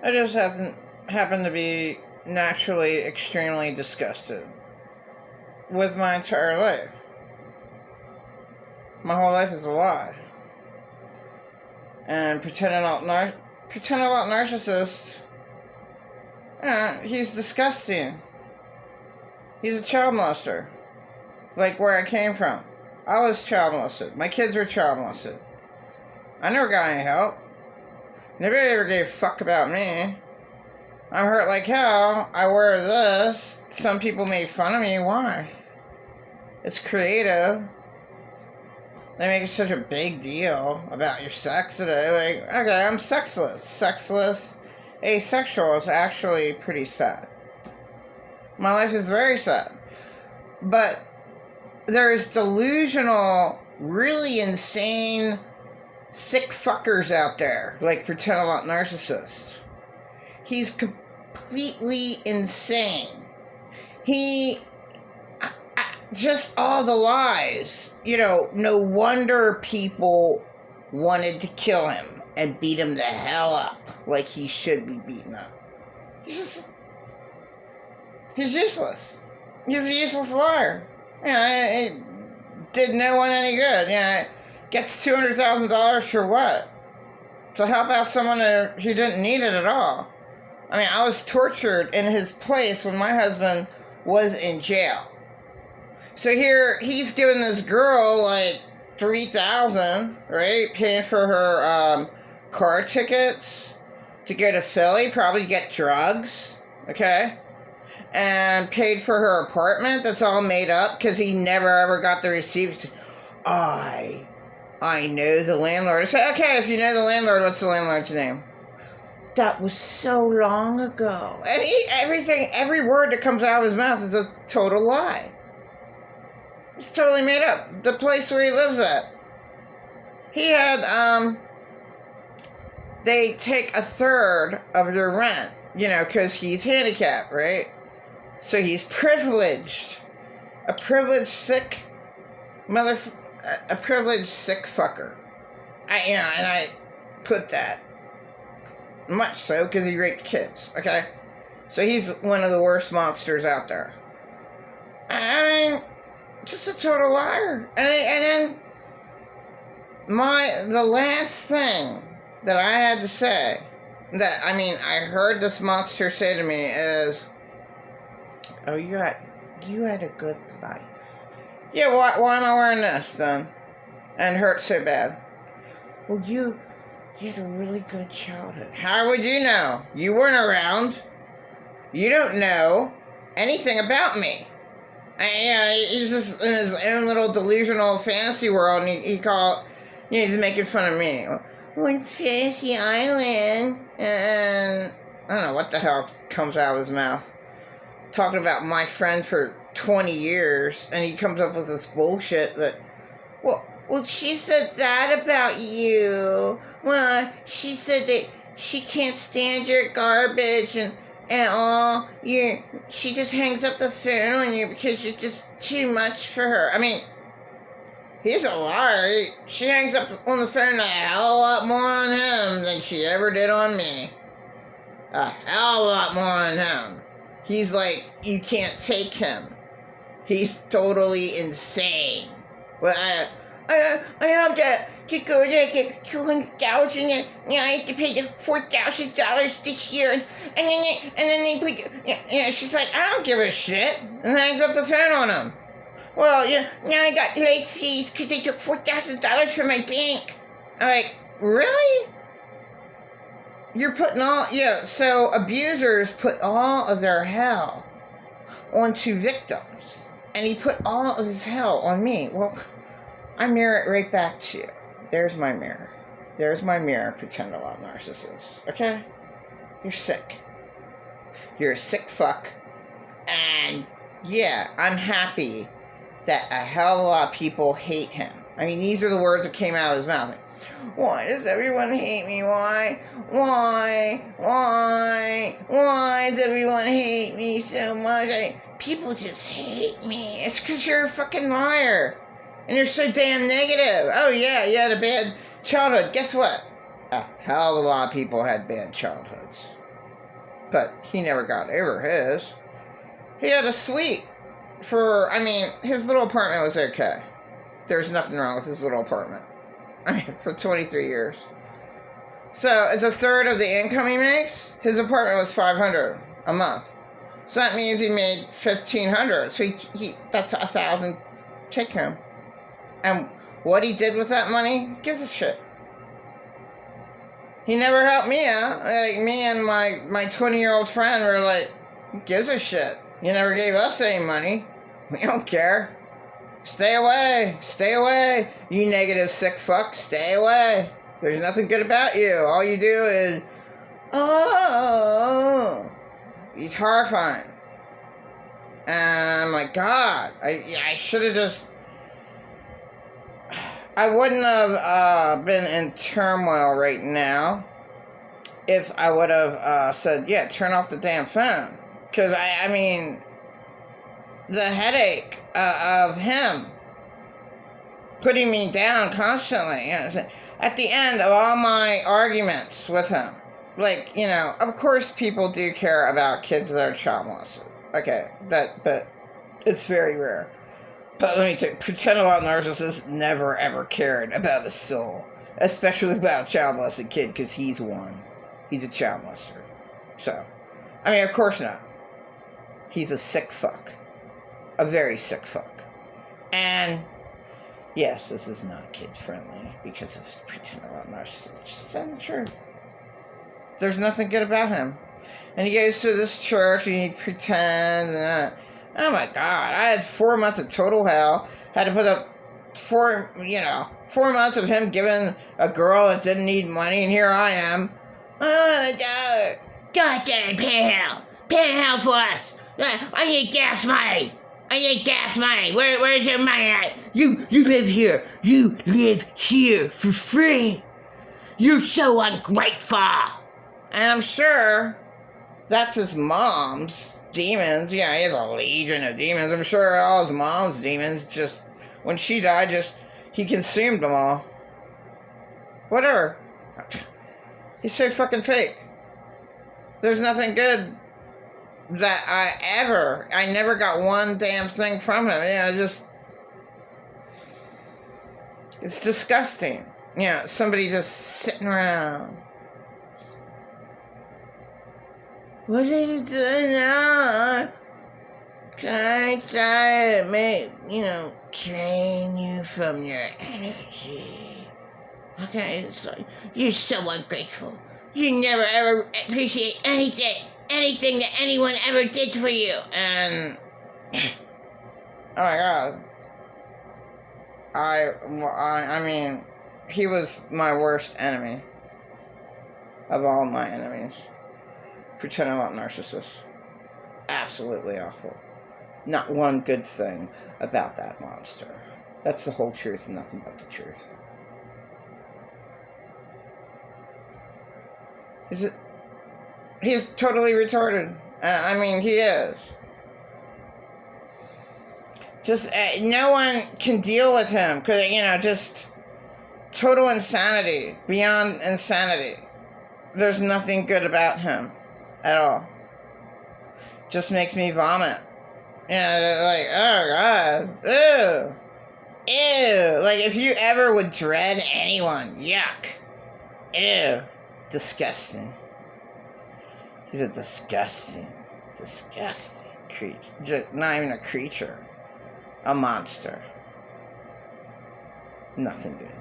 I just happen to be naturally extremely disgusted with my entire life. My whole life is a lie. And pretending about narcissist, he's disgusting. He's a child molester. Like where I came from. I was child molested. My kids were child molested. I never got any help. Nobody ever gave a fuck about me. I'm hurt like hell. I wear this. Some people made fun of me. Why? It's creative. They make such a big deal about your sex today. Like, okay, I'm sexless. Sexless, asexual is actually pretty sad. My life is very sad. But there's delusional, really insane, sick fuckers out there, like pretend about narcissists. He's completely insane. Just all the lies. No wonder people wanted to kill him and beat him the hell up like he should be beaten up. He's useless. He's a useless liar. It did no one any good. Gets $200,000 for what? To help out someone who didn't need it at all. I was tortured in his place when my husband was in jail. So here, he's giving this girl, like, $3,000, right? Paying for her car tickets to go to Philly, probably get drugs, okay? And paid for her apartment that's all made up because he never ever got the receipt. I know the landlord. I said, okay, if you know the landlord, what's the landlord's name? That was so long ago. And every word that comes out of his mouth is a total lie. It's totally made up. The place where he lives at. He had, they take a third of your rent, because he's handicapped, right? So he's privileged. A privileged sick fucker. And I put that. Much so, because he raped kids, okay? So he's one of the worst monsters out there. Just a total liar. And then the last thing that I had to say, I heard this monster say to me is, oh, you had a good life. Yeah, why am I wearing this then? And hurt so bad? Well, you had a really good childhood. How would you know? You weren't around. You don't know anything about me. He's just in his own little delusional fantasy world, and he's making fun of me. Like Fantasy Island, and I don't know what the hell comes out of his mouth. Talking about my friend for 20 years, and he comes up with this bullshit that, well, she said that about you. Well, she said that she can't stand your garbage and all. She just hangs up the phone on you because you're just too much for her. He's a liar. She hangs up on the phone a hell of a lot more on him than she ever did on me. A hell of a lot more on him. He's like, you can't take him. He's totally insane. Well, I have to go there to get $200,000 and I have to pay the $4,000 this year and then they put, she's like, I don't give a shit, and hangs up the phone on him. Well, now I got late fees because they took $4,000 from my bank. I'm like, really? You're putting so abusers put all of their hell onto victims. And he put all of his hell on me. Well, I mirror it right back to you. There's my mirror. There's my mirror, pretend a lot narcissist. Okay? You're sick. You're a sick fuck. And I'm happy that a hell of a lot of people hate him. These are the words that came out of his mouth. Like, why does everyone hate me? Why? Why does everyone hate me so much? People just hate me. It's because you're a fucking liar. And you're so damn negative. Oh, yeah, you had a bad childhood. Guess what? A hell of a lot of people had bad childhoods. but he never got over his. He had a suite for, his little apartment was okay. There's nothing wrong with his little apartment. For 23 years. So, as a third of the income he makes, his apartment was $500 a month. So that means he made $1,500. So he that's $1,000 take home. And what he did with that money, who gives a shit. He never helped me out. Like, me and my 20-year-old friend were like, who gives a shit? You never gave us any money. We don't care. Stay away. Stay away. You negative sick fuck. Stay away. There's nothing good about you. All you do is, oh. He's horrifying. And I'm like, God, I should have just... I wouldn't have been in turmoil right now if I would have said, yeah, turn off the damn phone. Because, the headache of him putting me down constantly. At the end of all my arguments with him, like, of course people do care about kids that are child molested. Okay, but it's very rare. But let me tell you, pretend a lot of narcissists never ever cared about a soul. Especially about a child molested kid, because he's one. He's a child molester. So, of course not. He's a sick fuck. A very sick fuck. And, yes, this is not kid-friendly because of pretend a lot of narcissists. Just telling the truth. There's nothing good about him. And he goes to this church and he pretends and oh my God, I had 4 months of total hell. Had to put up 4 months of him giving a girl that didn't need money, and here I am. Oh my God. God damn, pay hell. Pay hell for us. I need gas money. Where's your money at? You live here. You live here for free. You're so ungrateful. And I'm sure that's his mom's demons. Yeah, he has a legion of demons. I'm sure all his mom's demons, just when she died, he consumed them all. Whatever. He's so fucking fake. There's nothing good that I never got one damn thing from him. It's disgusting. Somebody just sitting around. What are you doing now? Can I try to drain you from your energy? Okay, you're so ungrateful. You never ever appreciate anything that anyone ever did for you. And, oh my God. He was my worst enemy of all my enemies. Pretend I'm not narcissists. Absolutely awful. Not one good thing about that monster. That's the whole truth and nothing but the truth. He's totally retarded. He is. Just, no one can deal with him. Because, just total insanity. Beyond insanity. There's nothing good about him. At all. Just makes me vomit. Like, oh God. Ew. Ew. Like, if you ever would dread anyone. Yuck. Ew. Disgusting. He's a disgusting creature. Not even a creature. A monster. Nothing good.